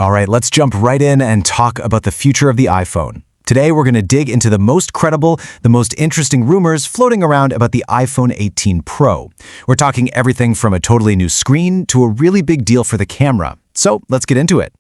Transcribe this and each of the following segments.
All right, let's jump right in and talk about the future of the iPhone. Today, we're going to dig into the most credible, the most interesting rumors floating around about the iPhone 18 Pro. We're talking everything from a totally new screen to a really big deal for the camera. So let's get into it.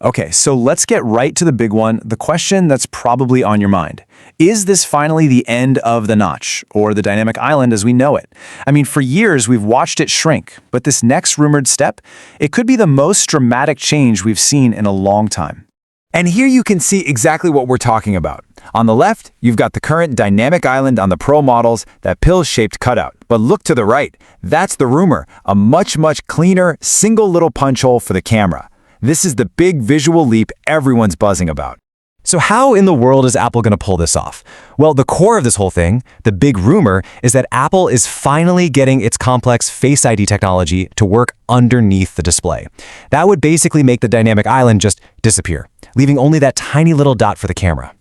Okay, so let's get right to the big one, the question that's probably on your mind. Is this finally the end of the notch, or the dynamic island as we know it? I mean, for years we've watched it shrink, but this next rumored step, it could be the most dramatic change we've seen in a long time. And here you can see exactly what we're talking about. On the left, you've got the current dynamic island on the Pro models, that pill-shaped cutout. But look to the right, that's the rumor, a much cleaner, single little punch hole for the camera. This is the big visual leap everyone's buzzing about. So how in the world is Apple going to pull this off? Well, the core of this whole thing, the big rumor, is that Apple is finally getting its complex Face ID technology to work underneath the display. That would basically make the dynamic island just disappear, leaving only that tiny little dot for the camera.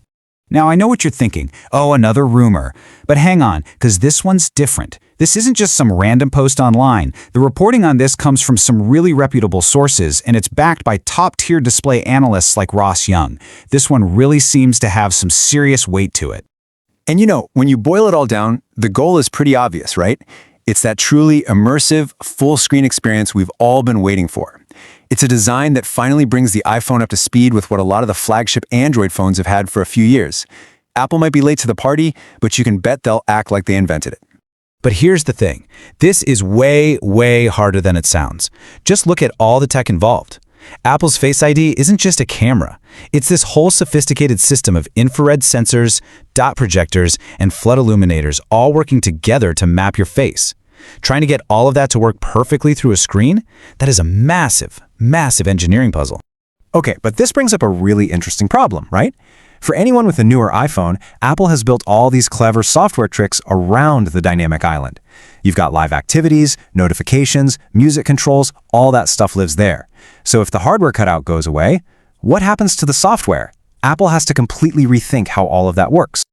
Now, I know what you're thinking. Oh, another rumor. But hang on, because this one's different. This isn't just some random post online. The reporting on this comes from some really reputable sources, and it's backed by top-tier display analysts like Ross Young. This one really seems to have some serious weight to it. And you know, when you boil it all down, the goal is pretty obvious, right? It's that truly immersive, full-screen experience we've all been waiting for. It's a design that finally brings the iPhone up to speed with what a lot of the flagship Android phones have had for a few years. Apple might be late to the party, but you can bet they'll act like they invented it. But here's the thing. This is way harder than it sounds. Just look at all the tech involved. Apple's Face ID isn't just a camera. It's this whole sophisticated system of infrared sensors, dot projectors, and flood illuminators all working together to map your face. Trying to get all of that to work perfectly through a screen? That is a massive engineering puzzle. Okay, but this brings up a really interesting problem, right? For anyone with a newer iPhone, Apple has built all these clever software tricks around the dynamic island. You've got live activities, notifications, music controls, all that stuff lives there. So if the hardware cutout goes away, what happens to the software? Apple has to completely rethink how all of that works.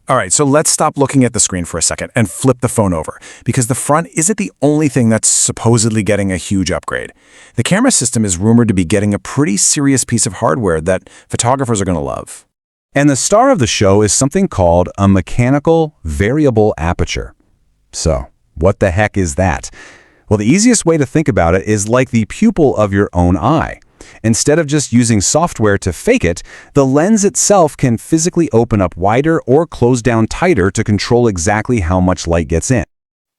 All right, so let's stop looking at the screen for a second and flip the phone over, because the front isn't the only thing that's supposedly getting a huge upgrade. The camera system is rumored to be getting a pretty serious piece of hardware that photographers are going to love. And the star of the show is something called a mechanical variable aperture. So, what the heck is that? Well, the easiest way to think about it is like the pupil of your own eye. Instead of just using software to fake it, the lens itself can physically open up wider or close down tighter to control exactly how much light gets in.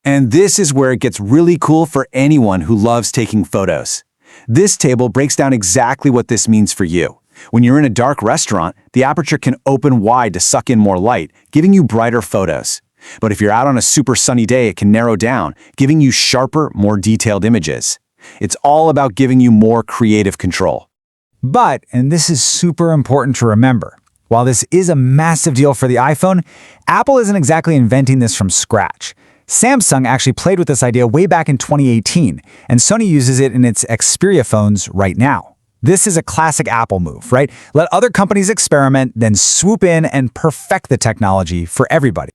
And this is where it gets really cool for anyone who loves taking photos. This table breaks down exactly what this means for you. When you're in a dark restaurant, the aperture can open wide to suck in more light, giving you brighter photos. But if you're out on a super sunny day, it can narrow down, giving you sharper, more detailed images. It's all about giving you more creative control. But, and this is super important to remember, while this is a massive deal for the iPhone, Apple isn't exactly inventing this from scratch. Samsung actually played with this idea way back in 2018, and Sony uses it in its Xperia phones right now. This is a classic Apple move, right? Let other companies experiment, then swoop in and perfect the technology for everybody.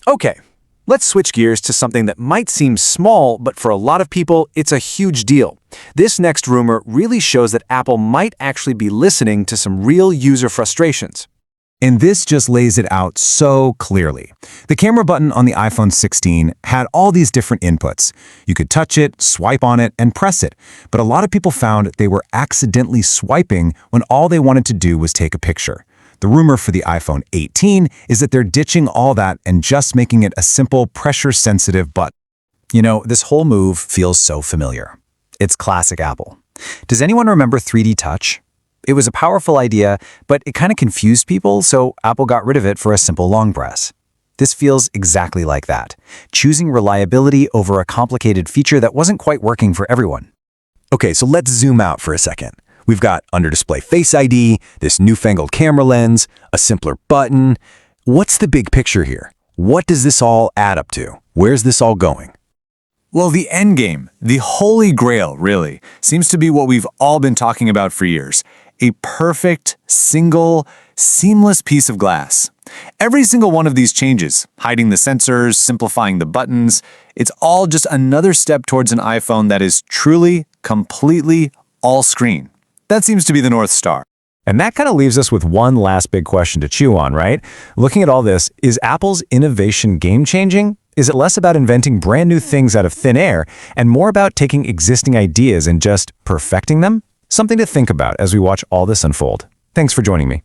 Okay, let's switch gears to something that might seem small, but for a lot of people, it's a huge deal. This next rumor really shows that Apple might actually be listening to some real user frustrations. And this just lays it out so clearly. The camera button on the iPhone 16 had all these different inputs. You could touch it, swipe on it, and press it. But a lot of people found they were accidentally swiping when all they wanted to do was take a picture. The rumor for the iPhone 18 is that they're ditching all that and just making it a simple pressure-sensitive button. You know, this whole move feels so familiar. It's classic Apple. Does anyone remember 3D Touch? It was a powerful idea, but it kind of confused people, so Apple got rid of it for a simple long press. This feels exactly like that, choosing reliability over a complicated feature that wasn't quite working for everyone. Okay, so let's zoom out for a second. We've got under-display Face ID, this newfangled camera lens, a simpler button. What's the big picture here? What does this all add up to? Where's this all going? Well, the end game, the holy grail, really, seems to be what we've all been talking about for years. A perfect, single, seamless piece of glass. Every single one of these changes, hiding the sensors, simplifying the buttons, it's all just another step towards an iPhone that is truly, completely all screen. That seems to be the North Star. And that kind of leaves us with one last big question to chew on, right? Looking at all this, is Apple's innovation game-changing? Is it less about inventing brand new things out of thin air and more about taking existing ideas and just perfecting them? Something to think about as we watch all this unfold. Thanks for joining me.